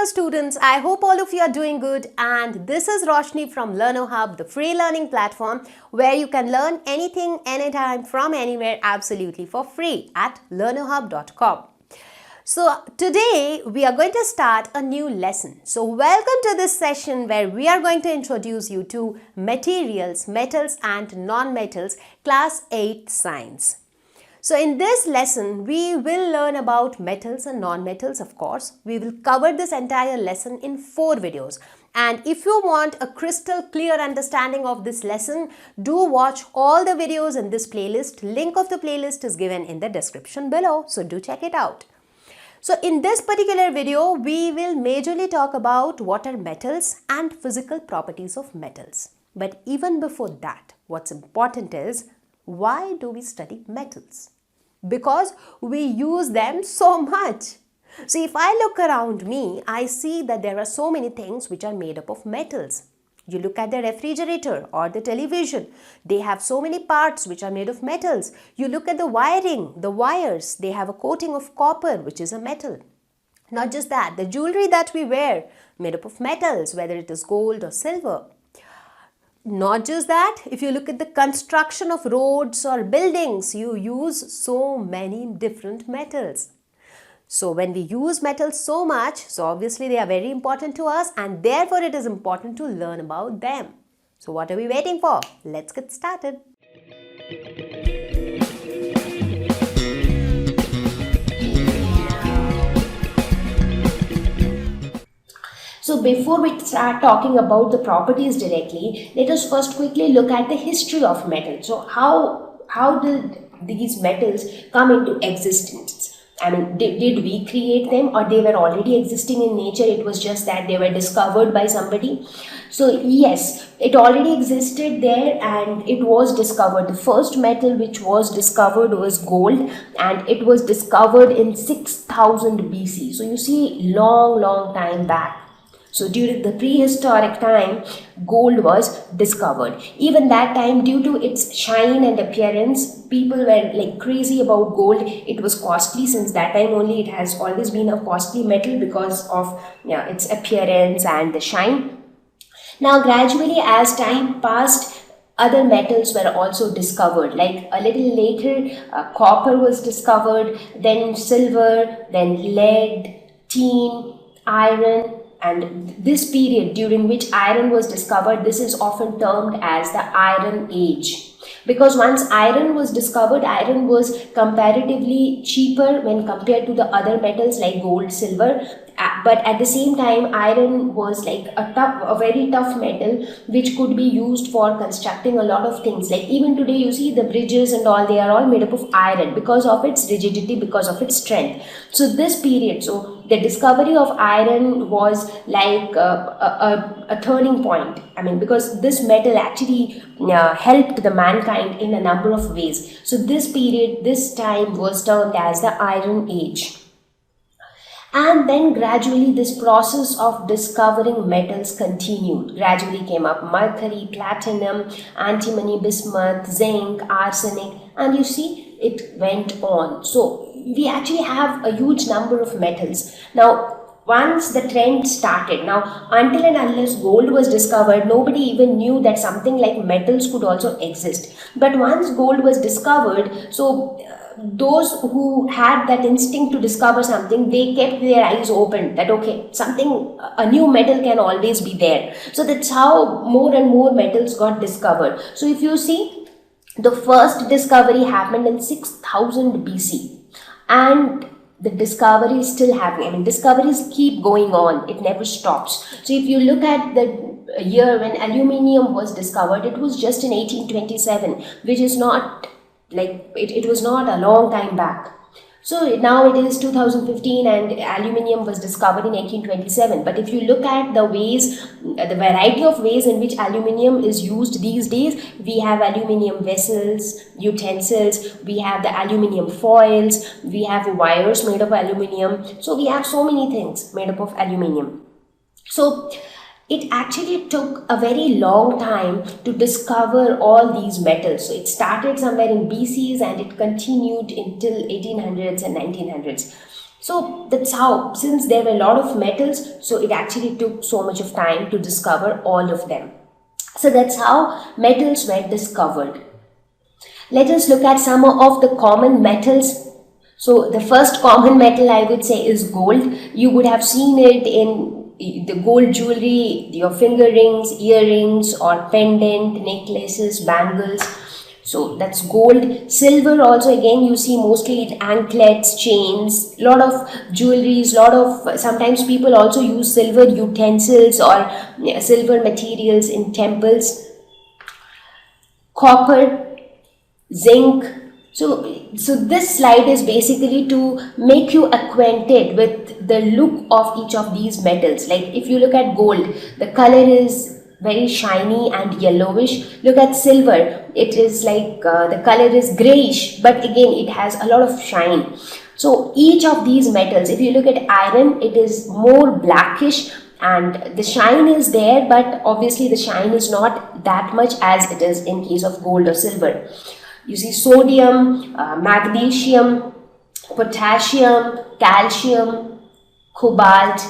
dear students, I hope all of you are doing good, and this is Roshni from Learner Hub, the free learning platform where you can learn anything, anytime, from anywhere absolutely for free at learnerhub.com. So today we are going to start a new lesson. So welcome to this session where we are going to introduce you to materials, metals and non-metals, class 8 science. So in this lesson, we will learn about metals and non-metals, of course. We will cover this entire lesson in 4 videos. And if you want a crystal clear understanding of this lesson, do watch all the videos in this playlist. Link of the playlist is given in the description below, so do check it out. So in this particular video, we will majorly talk about what are metals and physical properties of metals. But even before that, what's important is, why do we study metals? Because we use them so much. So if I look around me, I see that there are so many things which are made up of metals. You look at the refrigerator or the television, they have so many parts which are made of metals. You look at the wiring, the wires, they have a coating of copper, which is a metal. Not just that, the jewelry that we wear, made up of metals, whether it is gold or silver. Not just that, if you look at the construction of roads or buildings, you use so many different metals. So when we use metals so much, so obviously they are very important to us, and therefore it is important to learn about them. So what are we waiting for? Let's get started. So before we start talking about the properties directly, let us first quickly look at the history of metals. So how did these metals come into existence? I mean, did we create them, or they were already existing in nature? It was just that they were discovered by somebody. So yes, it already existed there and it was discovered. The first metal which was discovered was gold, and it was discovered in 6000 BC. So you see, long time back. So during the prehistoric time, gold was discovered. Even that time, due to its shine and appearance, people were like crazy about gold. It was costly. Since that time only, it has always been a costly metal because of its appearance and the shine. Now gradually, as time passed, other metals were also discovered. Like a little later, copper was discovered, then silver, then lead, tin, iron. And this period during which iron was discovered, this is often termed as the Iron Age. Because once iron was discovered, iron was comparatively cheaper when compared to the other metals like gold, silver. But at the same time, iron was like a very tough metal which could be used for constructing a lot of things. Like even today, you see the bridges and all, they are all made up of iron because of its rigidity, because of its strength. So this period, so the discovery of iron was like a turning point. I mean, because this metal actually helped the mankind in a number of ways. So this period, this time was termed as the Iron Age. And then gradually this process of discovering metals continued. Gradually came up mercury, platinum, antimony, bismuth, zinc, arsenic, and you see it went on. So we actually have a huge number of metals. Now once the trend started, now until and unless gold was discovered, nobody even knew that something like metals could also exist. But once gold was discovered, so those who had that instinct to discover something, they kept their eyes open that okay, something, a new metal can always be there. So that's how more and more metals got discovered. So if you see, the first discovery happened in 6000 BC, and the discovery is still happening. I mean, discoveries keep going on, it never stops. So if you look at the year when aluminium was discovered, it was just in 1827, which is not like it was not a long time back. So now it is 2015 and aluminium was discovered in 1827. But if you look at the ways, the variety of ways in which aluminium is used these days, we have aluminium vessels, utensils, we have the aluminium foils, we have wires made of aluminium. So we have so many things made up of aluminium. So it actually took a very long time to discover all these metals. So it started somewhere in BCs and it continued until 1800s and 1900s. So that's how, since there were a lot of metals, so it actually took so much of time to discover all of them. So that's how metals were discovered. Let us look at some of the common metals. So the first common metal I would say is gold. You would have seen it in the gold jewelry, your finger rings, earrings, or pendant, necklaces, bangles. So that's gold. Silver also, again, you see mostly in anklets, chains, lot of jewelries, lot of, sometimes people also use silver utensils or silver materials in temples. Copper, zinc. So this slide is basically to make you acquainted with the look of each of these metals. Like if you look at gold, the color is very shiny and yellowish. Look at silver, it is like the color is grayish, but again it has a lot of shine. So each of these metals, if you look at iron, it is more blackish and the shine is there, but obviously the shine is not that much as it is in case of gold or silver. You see sodium, magnesium, potassium, calcium, cobalt,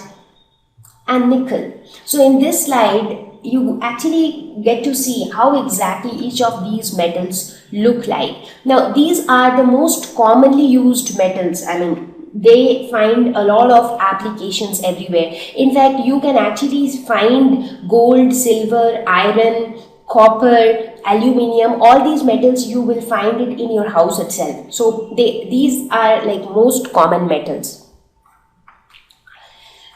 and nickel. So in this slide, you actually get to see how exactly each of these metals look like. Now, these are the most commonly used metals. I mean, they find a lot of applications everywhere. In fact, you can actually find gold, silver, iron, copper, aluminium, all these metals you will find it in your house itself. So these are like most common metals.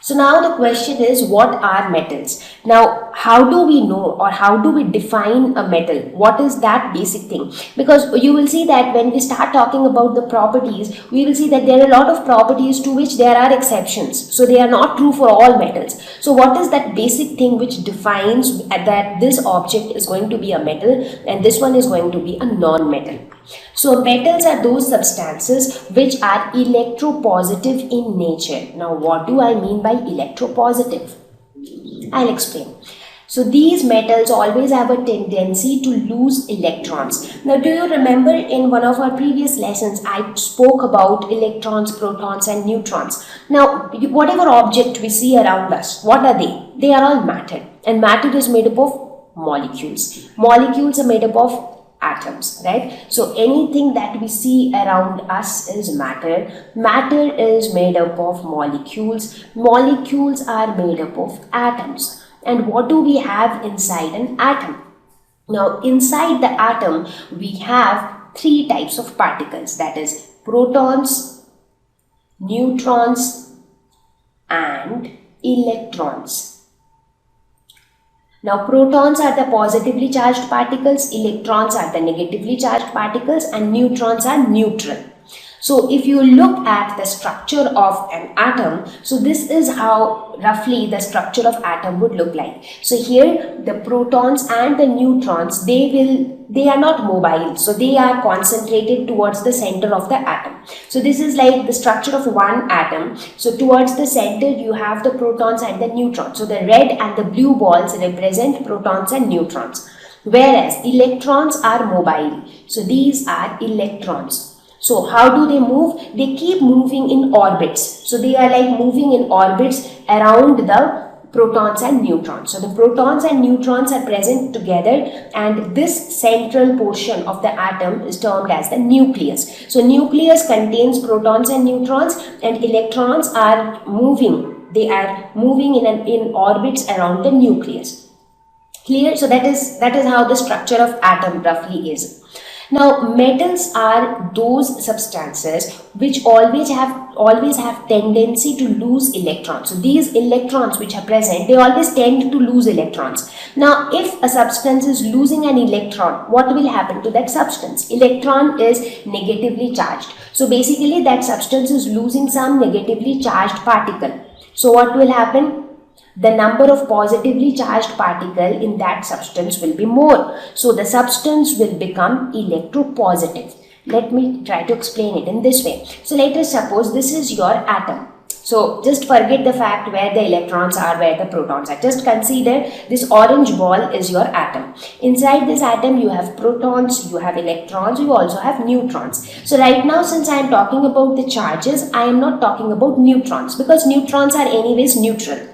So now the question is, what are metals? Now, how do we know or how do we define a metal? What is that basic thing? Because you will see that when we start talking about the properties, we will see that there are a lot of properties to which there are exceptions. So they are not true for all metals. So what is that basic thing which defines that this object is going to be a metal and this one is going to be a non-metal? So metals are those substances which are electropositive in nature. Now what do I mean by electropositive? I'll explain. So these metals always have a tendency to lose electrons. Now do you remember in one of our previous lessons I spoke about electrons, protons and neutrons. Now whatever object we see around us, what are they? They are all matter, and matter is made up of molecules. Molecules are made up of atoms, right? So anything that we see around us is matter. Matter is made up of molecules. Molecules are made up of atoms. And what do we have inside an atom? Now inside the atom we have three types of particles, that is protons, neutrons and electrons. Now protons are the positively charged particles, electrons are the negatively charged particles and neutrons are neutral. So if you look at the structure of an atom, so this is how roughly the structure of atom would look like. So here the protons and the neutrons, they are not mobile, so they are concentrated towards the center of the atom. So this is like the structure of one atom. So towards the center you have the protons and the neutrons. So the red and the blue balls represent protons and neutrons, whereas electrons are mobile. So these are electrons. So how do they move? They keep moving in orbits. So they are like moving in orbits around the protons and neutrons. So the protons and neutrons are present together and this central portion of the atom is termed as the nucleus. So nucleus contains protons and neutrons and electrons are moving. They are moving in orbits around the nucleus. Clear? So that is how the structure of atom roughly is. Now metals are those substances which always have tendency to lose electrons. So these electrons which are present, they always tend to lose electrons. Now if a substance is losing an electron, what will happen to that substance? Electron is negatively charged. So basically that substance is losing some negatively charged particle. So what will happen? The number of positively charged particle in that substance will be more. So the substance will become electropositive. Let me try to explain it in this way. So let us suppose this is your atom. So just forget the fact where the electrons are, where the protons are. Just consider this orange ball is your atom. Inside this atom you have protons, you have electrons, you also have neutrons. So right now, since I am talking about the charges, I am not talking about neutrons, because neutrons are anyways neutral.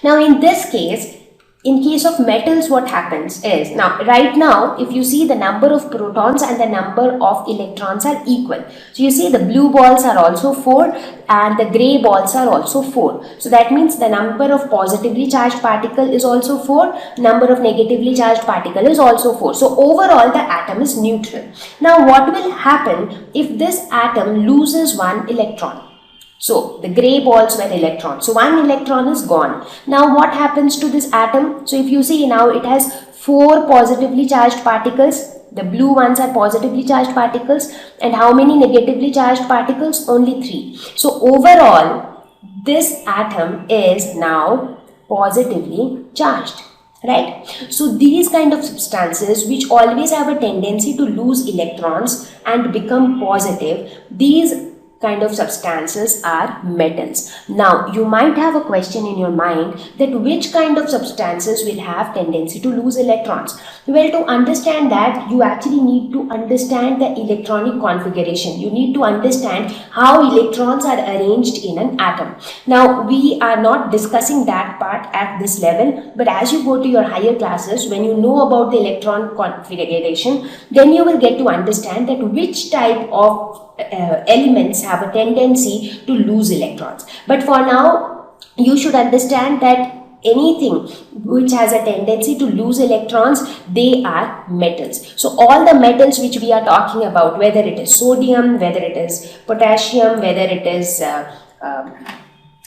Now in this case, in case of metals, what happens is, now right now if you see, the number of protons and the number of electrons are equal. So you see the blue balls are also 4 and the grey balls are also 4. So that means the number of positively charged particle is also 4, number of negatively charged particle is also 4. So overall the atom is neutral. Now what will happen if this atom loses one electron? So the grey balls were electrons. So one electron is gone. Now what happens to this atom? So if you see, now it has 4 positively charged particles. The blue ones are positively charged particles. And how many negatively charged particles? Only 3. So overall, this atom is now positively charged. Right? So these kind of substances which always have a tendency to lose electrons and become positive, these kind of substances are metals. Now you might have a question in your mind that which kind of substances will have tendency to lose electrons. Well, to understand that, you actually need to understand the electronic configuration. You need to understand how electrons are arranged in an atom. Now we are not discussing that part at this level, but as you go to your higher classes, when you know about the electron configuration, then you will get to understand that which type of elements have a tendency to lose electrons. But for now, you should understand that anything which has a tendency to lose electrons, they are metals. So all the metals which we are talking about, whether it is sodium, whether it is potassium, whether it is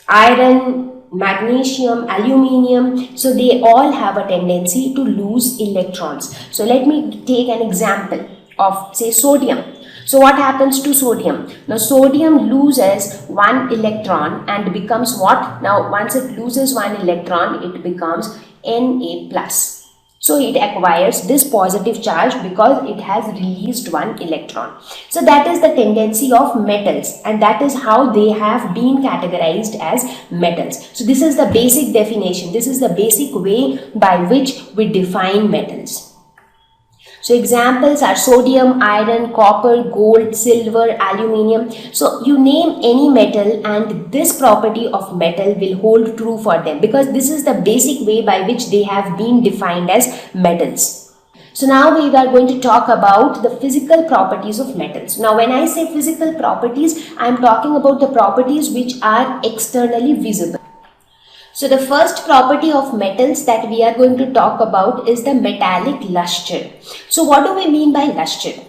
iron, magnesium, aluminium, so they all have a tendency to lose electrons. So let me take an example of, say, sodium. So what happens to sodium? Now sodium loses one electron and becomes what? Now once it loses one electron, it becomes Na+. So it acquires this positive charge because it has released one electron. So that is the tendency of metals, and that is how they have been categorized as metals. So this is the basic definition. This is the basic way by which we define metals. So examples are sodium, iron, copper, gold, silver, aluminium. So you name any metal and this property of metal will hold true for them, because this is the basic way by which they have been defined as metals. So now we are going to talk about the physical properties of metals. Now when I say physical properties, I am talking about the properties which are externally visible. So the first property of metals that we are going to talk about is the metallic luster. So what do we mean by luster?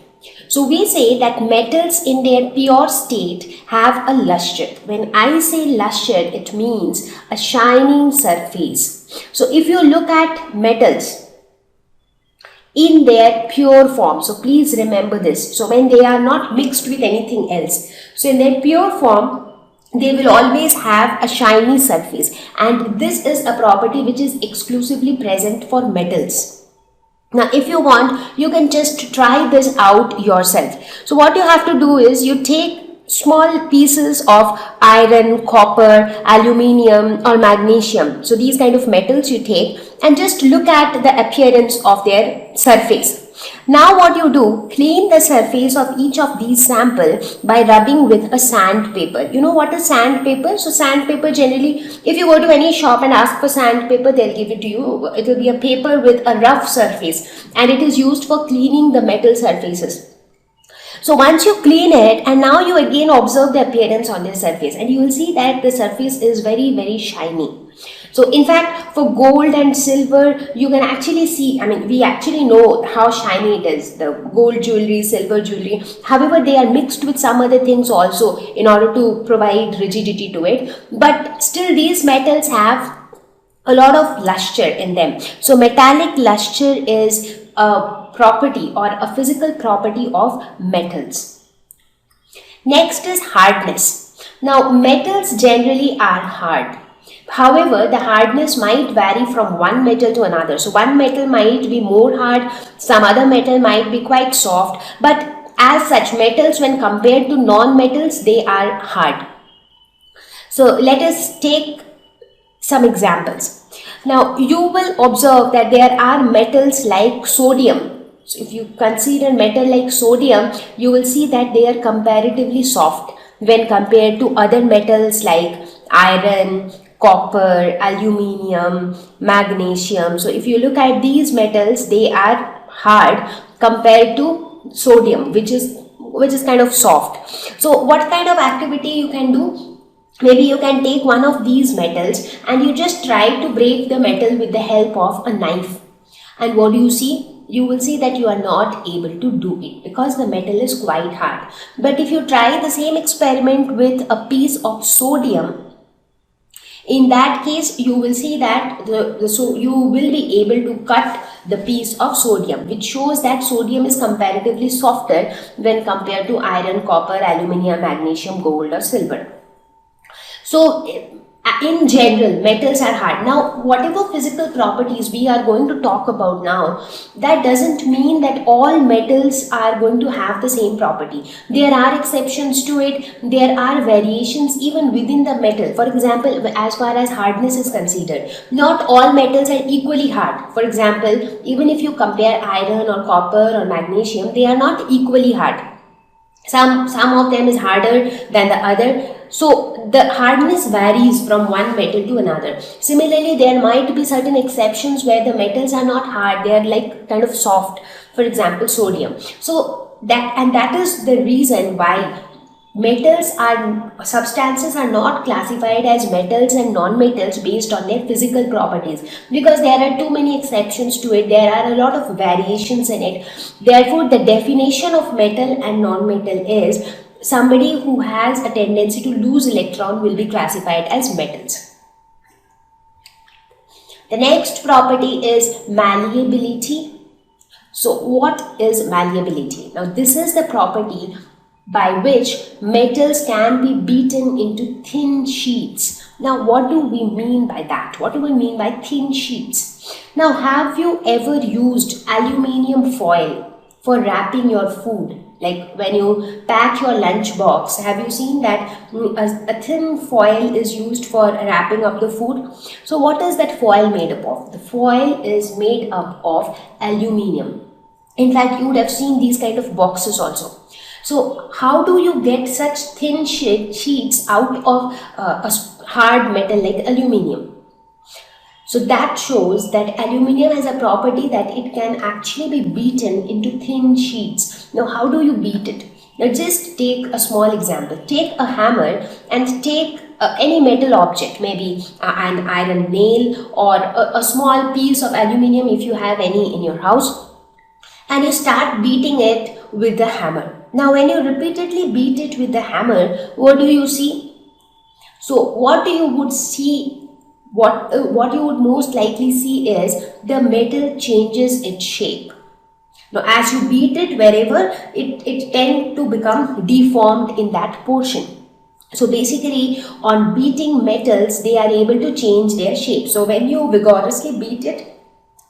So we say that metals in their pure state have a luster. When I say luster, it means a shining surface. So if you look at metals in their pure form, so please remember this. So when they are not mixed with anything else, so in their pure form, they will always have a shiny surface, and this is a property which is exclusively present for metals. Now if you want, you can just try this out yourself. So what you have to do is you take small pieces of iron, copper, aluminium or magnesium. So these kind of metals you take and just look at the appearance of their surface. Now what you do, clean the surface of each of these sample by rubbing with a sandpaper. You know what is sandpaper? So sandpaper, generally if you go to any shop and ask for sandpaper, they'll give it to you. It will be a paper with a rough surface, and it is used for cleaning the metal surfaces. So once you clean it, and now you again observe the appearance on the surface, and you will see that the surface is very, very shiny. So in fact, for gold and silver, you can actually see, we actually know how shiny it is, the gold jewelry, silver jewelry. However, they are mixed with some other things also in order to provide rigidity to it. But still, these metals have a lot of luster in them. So metallic luster is a property or a physical property of metals. Next is hardness. Now metals generally are hard. However, the hardness might vary from one metal to another. So one metal might be more hard, some other metal might be quite soft, but as such, metals when compared to non-metals, they are hard. So let us take some examples. Now you will observe that there are metals like sodium. So if you consider metal like sodium, you will see that they are comparatively soft when compared to other metals like iron, copper, aluminium, magnesium. So if you look at these metals, they are hard compared to sodium, which is kind of soft. So what kind of activity you can do? Maybe you can take one of these metals and you just try to break the metal with the help of a knife. And what do you see? You will see that you are not able to do it because the metal is quite hard. But if you try the same experiment with a piece of sodium, in that case you will see that so you will be able to cut the piece of sodium, which shows that sodium is comparatively softer when compared to iron, copper, aluminium, magnesium, gold or silver. So in general, metals are hard. Now, whatever physical properties we are going to talk about now, that doesn't mean that all metals are going to have the same property. There are exceptions to it. There are variations even within the metal. For example, as far as hardness is considered, not all metals are equally hard. For example, even if you compare iron or copper or magnesium, they are not equally hard. Some of them is harder than the other. So the hardness varies from one metal to another. Similarly, there might be certain exceptions where the metals are not hard, they are like kind of soft. For example, sodium. So that is the reason why substances are not classified as metals and non-metals based on their physical properties, because there are too many exceptions to it. There are a lot of variations in it. Therefore, the definition of metal and non-metal is somebody who has a tendency to lose electron will be classified as metals. The next property is malleability. So what is malleability? Now this is the property by which metals can be beaten into thin sheets. Now what do we mean by that? What do we mean by thin sheets? Now have you ever used aluminium foil for wrapping your food? Like when you pack your lunch box, have you seen that a thin foil is used for wrapping up the food? So what is that foil made up of? The foil is made up of aluminium. In fact, you would have seen these kind of boxes also. So how do you get such thin sheets out of a hard metal like aluminium? So that shows that aluminium has a property that it can actually be beaten into thin sheets. Now how do you beat it? Now just take a small example. Take a hammer and take any metal object, maybe an iron nail or a small piece of aluminium if you have any in your house, and you start beating it with the hammer. Now when you repeatedly beat it with the hammer, what do you see? So what you would see, what you would most likely see is the metal changes its shape. Now as you beat it wherever, it tends to become deformed in that portion. So basically on beating metals, they are able to change their shape. So when you vigorously beat it,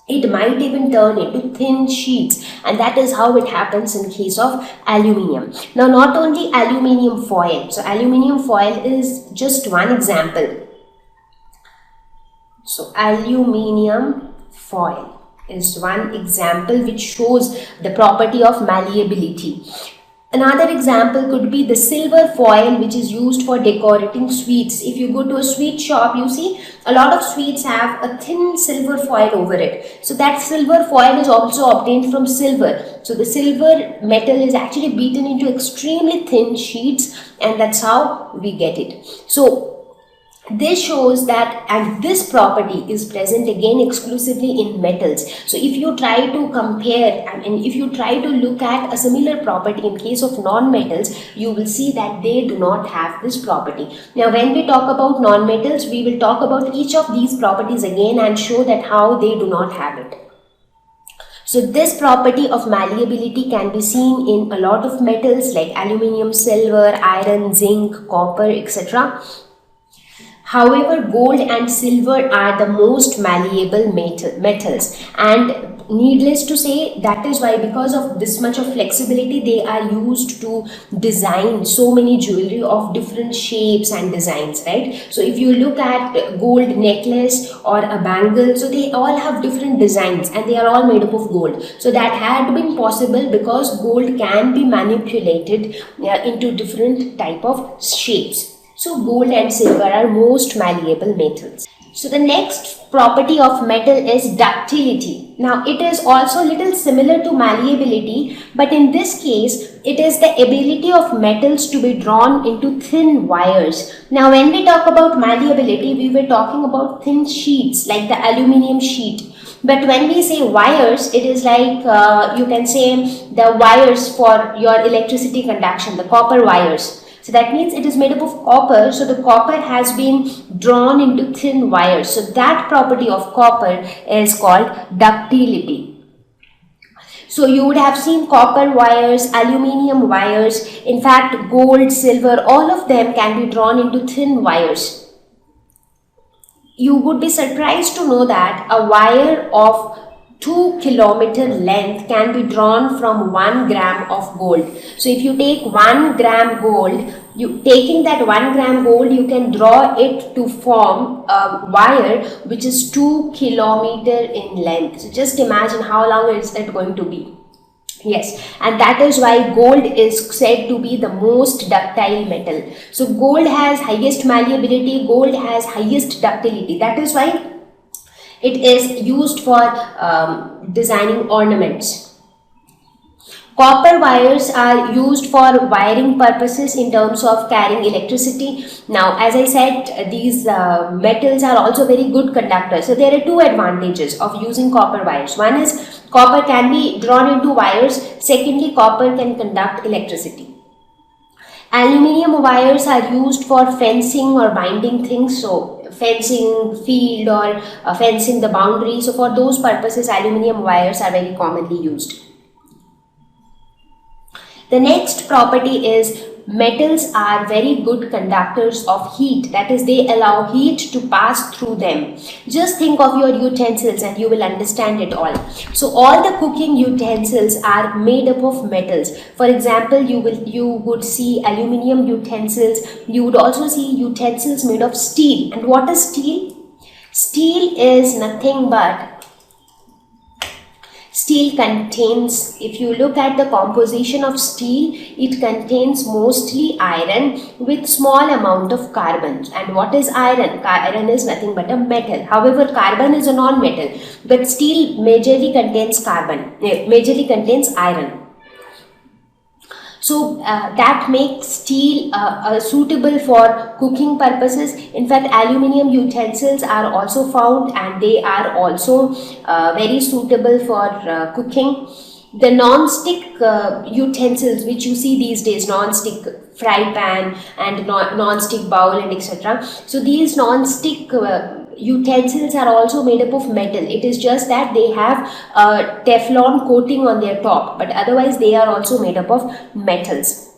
it might even turn into thin sheets, and that is how it happens in case of aluminium. Now not only aluminium foil, so aluminium foil is just one example. So aluminium foil is one example which shows the property of malleability. Another example could be the silver foil, which is used for decorating sweets. If you go to a sweet shop, you see a lot of sweets have a thin silver foil over it. So that silver foil is also obtained from silver. So the silver metal is actually beaten into extremely thin sheets, and that's how we get it. So this shows that, and this property is present again exclusively in metals. So if you try to compare, and if you try to look at a similar property in case of non-metals, you will see that they do not have this property. Now when we talk about non-metals, we will talk about each of these properties again and show that how they do not have it. So this property of malleability can be seen in a lot of metals like aluminium, silver, iron, zinc, copper, etc. However, gold and silver are the most malleable metals, and needless to say, that is why, because of this much of flexibility, they are used to design so many jewelry of different shapes and designs, right? So if you look at gold necklace or a bangle, so they all have different designs and they are all made up of gold. So that had been possible because gold can be manipulated into different type of shapes. So gold and silver are most malleable metals. So the next property of metal is ductility. Now it is also little similar to malleability, but in this case it is the ability of metals to be drawn into thin wires. Now when we talk about malleability, we were talking about thin sheets like the aluminium sheet. But when we say wires, it is like you can say the wires for your electricity conduction, the copper wires. So that means it is made up of copper. So the copper has been drawn into thin wires. So that property of copper is called ductility. So you would have seen copper wires, aluminium wires. In fact, gold, silver, all of them can be drawn into thin wires. You would be surprised to know that a wire of 2 kilometer length can be drawn from 1 gram of gold. So if you take 1 gram gold, taking that 1 gram gold, you can draw it to form a wire which is 2 kilometer in length. So just imagine how long is it going to be. Yes, and that is why gold is said to be the most ductile metal. So gold has highest malleability, gold has highest ductility. That is why it is used for designing ornaments. Copper wires are used for wiring purposes in terms of carrying electricity. Now, as I said, these metals are also very good conductors. So there are two advantages of using copper wires. One is copper can be drawn into wires. Secondly, copper can conduct electricity. Aluminium wires are used for fencing or binding things. So fencing field or fencing the boundary. So for those purposes, aluminium wires are very commonly used. The next property is metals are very good conductors of heat. That is, they allow heat to pass through them. Just think of your utensils and you will understand it all. So all the cooking utensils are made up of metals. For example, you would see aluminium utensils. You would also see utensils made of steel. And what is steel? Steel is nothing but steel contains, if you look at the composition of steel, it contains mostly iron with small amount of carbon. And what is iron? Iron is nothing but a metal. However, carbon is a non-metal, but steel majorly contains iron. So that makes steel suitable for cooking purposes. In fact, aluminium utensils are also found and they are also very suitable for cooking. The non-stick utensils which you see these days, non-stick fry pan and non-stick bowl and etc. So these non-stick utensils are also made up of metal. It is just that they have a Teflon coating on their top, but otherwise they are also made up of metals.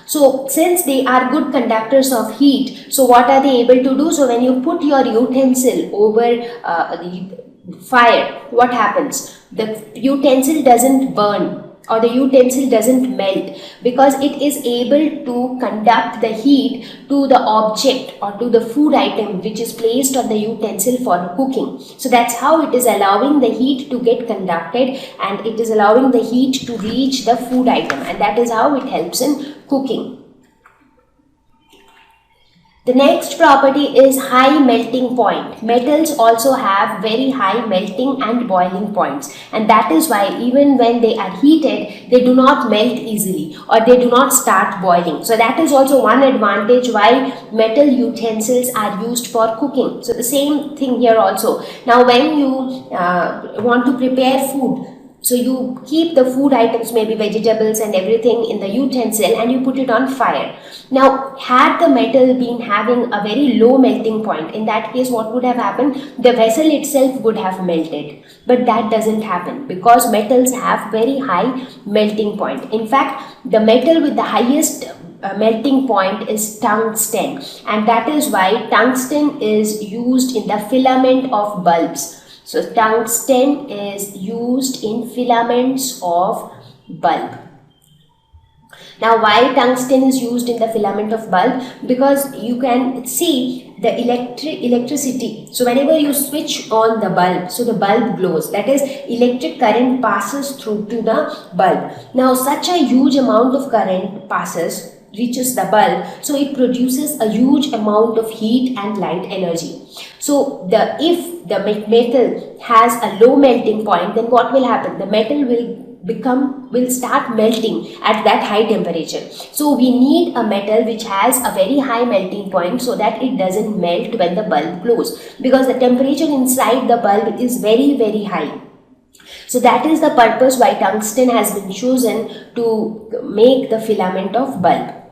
So since they are good conductors of heat, so what are they able to do? So when you put your utensil over the fire, what happens? The utensil doesn't burn or the utensil doesn't melt because it is able to conduct the heat to the object or to the food item which is placed on the utensil for cooking. So that's how it is allowing the heat to get conducted and it is allowing the heat to reach the food item, and that is how it helps in cooking. The next property is high melting point. Metals also have very high melting and boiling points, and that is why even when they are heated, they do not melt easily or they do not start boiling. So that is also one advantage why metal utensils are used for cooking. So the same thing here also. Now when you want to prepare food, so you keep the food items, maybe vegetables and everything, in the utensil and you put it on fire. Now, had the metal been having a very low melting point, in that case what would have happened? The vessel itself would have melted. But that doesn't happen because metals have very high melting point. In fact, the metal with the highest melting point is tungsten, and that is why tungsten is used in the filament of bulbs. So tungsten is used in filaments of bulb. Now, why tungsten is used in the filament of bulb? Because you can see the electricity. So whenever you switch on the bulb, so the bulb glows. That is, electric current passes through to the bulb. Now, such a huge amount of current reaches the bulb, so it produces a huge amount of heat and light energy. So if the metal has a low melting point, then what will happen? The metal will start melting at that high temperature. So we need a metal which has a very high melting point so that it doesn't melt when the bulb glows, because the temperature inside the bulb is very, very high. So that is the purpose why tungsten has been chosen to make the filament of bulb.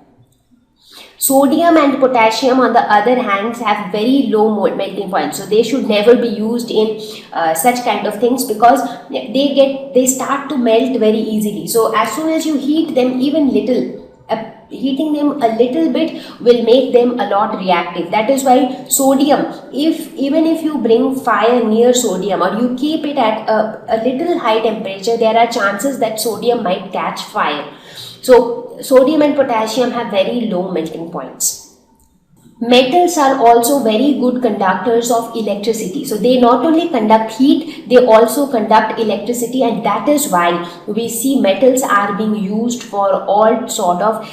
Sodium and potassium, on the other hand, have very low melting point, so they should never be used in such kind of things, because they start to melt very easily. So as soon as you heat them even little, heating them a little bit will make them a lot reactive. That is why sodium, even if you bring fire near sodium or you keep it at a little high temperature, there are chances that sodium might catch fire. So sodium and potassium have very low melting points. Metals are also very good conductors of electricity. So they not only conduct heat, they also conduct electricity, and that is why we see metals are being used for all sort of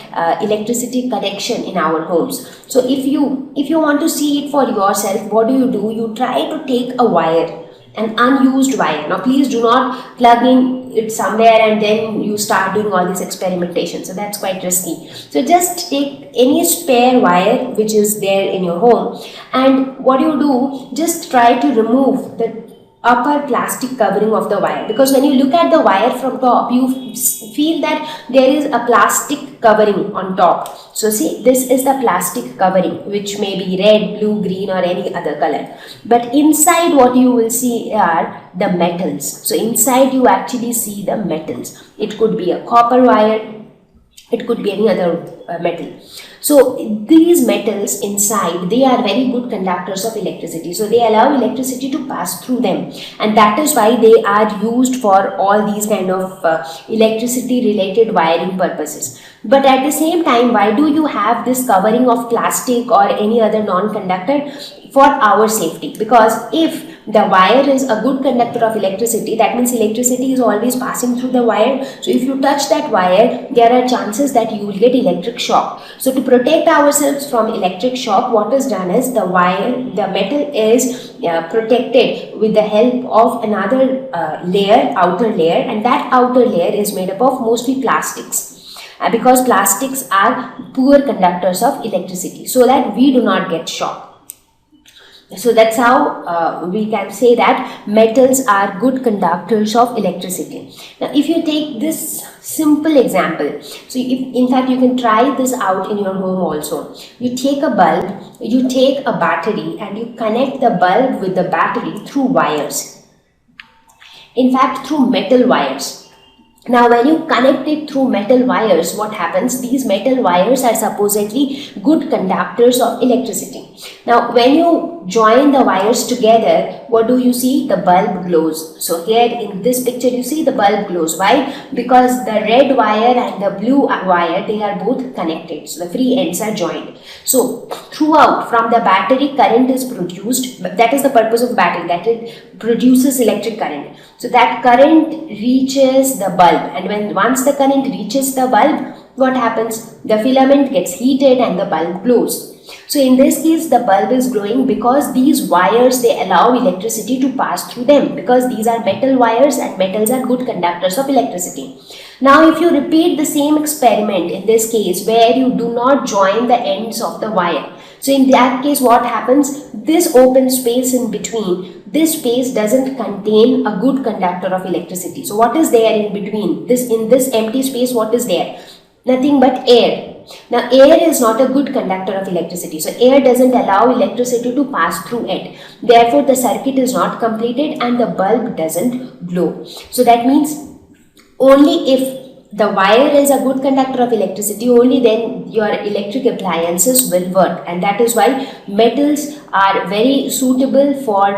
electricity connection in our homes. So if you want to see it for yourself, what do? You try to take a wire, an unused wire. Now please do not plug in it somewhere and then you start doing all this experimentation. So that's quite risky. So just take any spare wire which is there in your home, and what do? Just try to remove the upper plastic covering of the wire, because when you look at the wire from top, you feel that there is a plastic covering on top. So see, this is the plastic covering, which may be red, blue, green, or any other color, but inside what you will see are the metals. So inside you actually see the metals. It could be a copper wire, it could be any other metal. So these metals inside, they are very good conductors of electricity. So they allow electricity to pass through them, and that is why they are used for all these kind of electricity related wiring purposes. But at the same time, why do you have this covering of plastic or any other non-conductor? For our safety, because if the wire is a good conductor of electricity, that means electricity is always passing through the wire. So if you touch that wire, there are chances that you will get electric shock. So to protect ourselves from electric shock, what is done is the metal is protected with the help of another outer layer, and that outer layer is made up of mostly plastics. Because plastics are poor conductors of electricity, so that we do not get shock. So that's how we can say that metals are good conductors of electricity. Now if you take this simple example, so in fact you can try this out in your home also. You take a bulb, you take a battery, and you connect the bulb with the battery through wires. In fact, through metal wires. Now when you connect it through metal wires, what happens? These metal wires are supposedly good conductors of electricity. Now when you join the wires together, what do you see? The bulb glows. So here in this picture you see the bulb glows. Why? Because the red wire and the blue wire, they are both connected. So the free ends are joined. So throughout, from the battery, current is produced. That is the purpose of battery, that it produces electric current. So that current reaches the bulb, and once the current reaches the bulb, what happens? The filament gets heated and the bulb glows. So in this case, the bulb is glowing because these wires, they allow electricity to pass through them, because these are metal wires and metals are good conductors of electricity. Now if you repeat the same experiment in this case where you do not join the ends of the wire, so in that case what happens? This open space in between, this space doesn't contain a good conductor of electricity. So what is there in between? In this empty space, what is there? Nothing but air. Now air is not a good conductor of electricity. So air doesn't allow electricity to pass through it. Therefore the circuit is not completed and the bulb doesn't glow. So that means only if the wire is a good conductor of electricity, only then your electric appliances will work, and that is why metals are very suitable for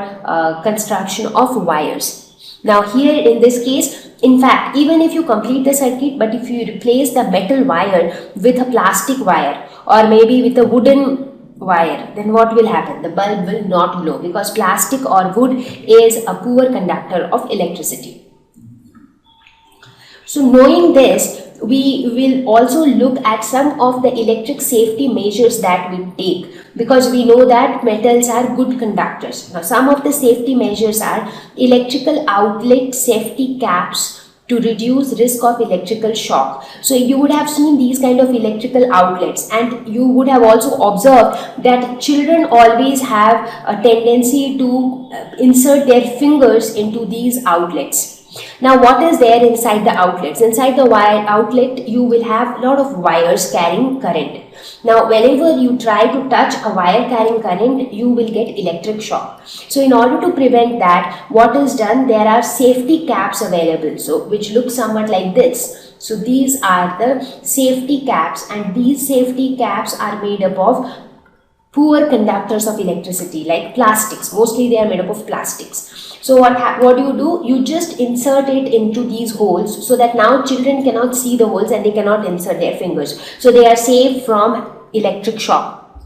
construction of wires. Now here in this case, in fact, even if you complete the circuit, but if you replace the metal wire with a plastic wire or maybe with a wooden wire, then what will happen? The bulb will not glow, because plastic or wood is a poor conductor of electricity. So knowing this, we will also look at some of the electric safety measures that we take, because we know that metals are good conductors. Now some of the safety measures are electrical outlet safety caps to reduce risk of electrical shock. So you would have seen these kind of electrical outlets, and you would have also observed that children always have a tendency to insert their fingers into these outlets. Now what is there inside the outlets? Inside the wire outlet, you will have a lot of wires carrying current. Now whenever you try to touch a wire carrying current, you will get electric shock. So in order to prevent that, what is done, there are safety caps available, so which look somewhat like this. So these are the safety caps, and these safety caps are made up of poor conductors of electricity, like plastics. Mostly they are made up of plastics. So what do? You just insert it into these holes, so that now children cannot see the holes and they cannot insert their fingers. So they are safe from electric shock.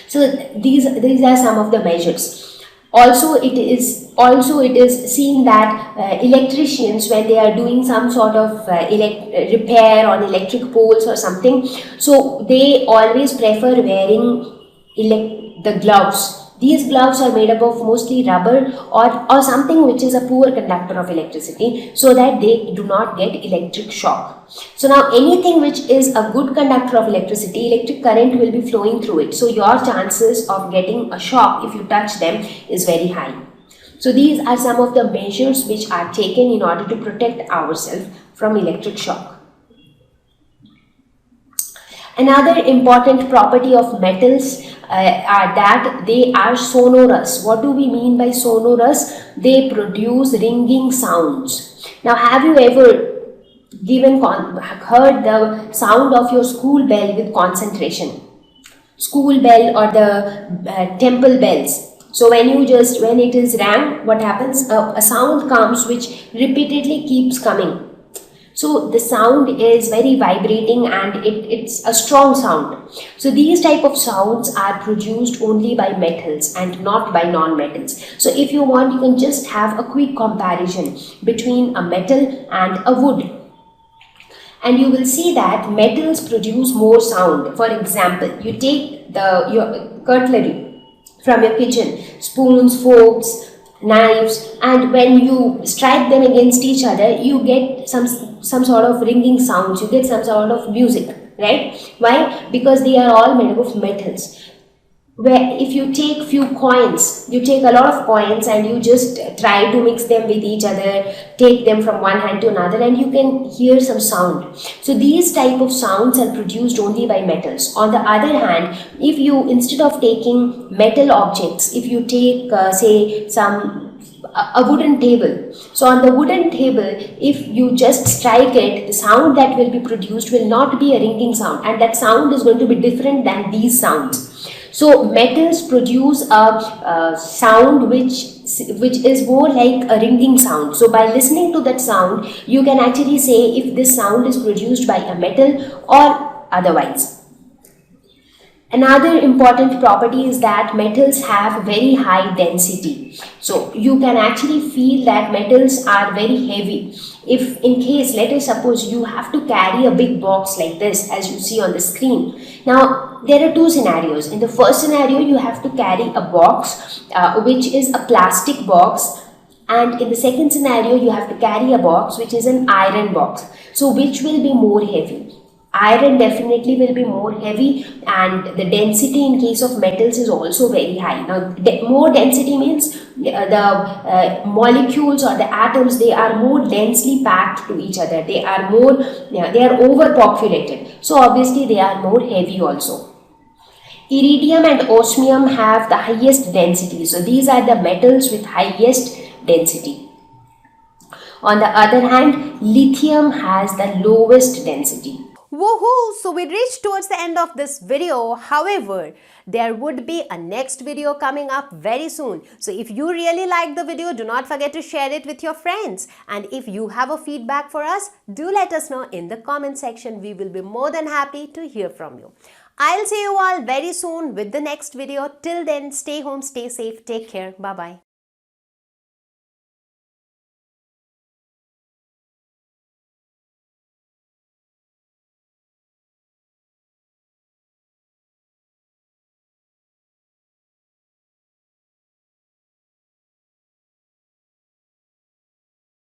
So these are some of the measures. Also it is seen that electricians, when they are doing some sort of repair on electric poles or something, so they always prefer wearing the gloves. These gloves are made up of mostly rubber or something which is a poor conductor of electricity, so that they do not get electric shock. So now anything which is a good conductor of electricity, electric current will be flowing through it. So your chances of getting a shock if you touch them is very high. So these are some of the measures which are taken in order to protect ourselves from electric shock. Another important property of metals are that they are sonorous. What do we mean by sonorous? They produce ringing sounds. Now have you ever heard the sound of your school bell with concentration? School bell or the temple bells. So when it is rang, what happens? A sound comes which repeatedly keeps coming. So the sound is very vibrating, and it's a strong sound. So these type of sounds are produced only by metals and not by non-metals. So if you want, you can just have a quick comparison between a metal and a wood. And you will see that metals produce more sound. For example, you take your cutlery from your kitchen, spoons, forks, knives, and when you strike them against each other, you get some sort of ringing sounds, you get some sort of music, right? Why? Because they are all made up of metals. Where if you take few coins, you take a lot of coins and you just try to mix them with each other, take them from one hand to another, and you can hear some sound. So these type of sounds are produced only by metals. On the other hand, if you, instead of taking metal objects, if you take say a wooden table, so on the wooden table, if you just strike it, the sound that will be produced will not be a ringing sound, and that sound is going to be different than these sounds. So metals produce a sound which is more like a ringing sound. So by listening to that sound, you can actually say if this sound is produced by a metal or otherwise. Another important property is that metals have very high density. So you can actually feel that metals are very heavy. If in case, let us suppose you have to carry a big box like this, as you see on the screen. Now there are two scenarios. In the first scenario, you have to carry a box which is a plastic box, and in the second scenario, you have to carry a box which is an iron box. So which will be more heavy? Iron definitely will be more heavy, and the density in case of metals is also very high. Now more density means the molecules or the atoms, they are more densely packed to each other. They are overpopulated. So obviously they are more heavy also. Iridium and osmium have the highest density. So these are the metals with highest density. On the other hand, lithium has the lowest density. Woohoo! So we reached towards the end of this video. However, there would be a next video coming up very soon. So if you really like the video, do not forget to share it with your friends. And if you have a feedback for us, do let us know in the comment section. We will be more than happy to hear from you. I'll see you all very soon with the next video. Till then, stay home, stay safe, take care. Bye-bye.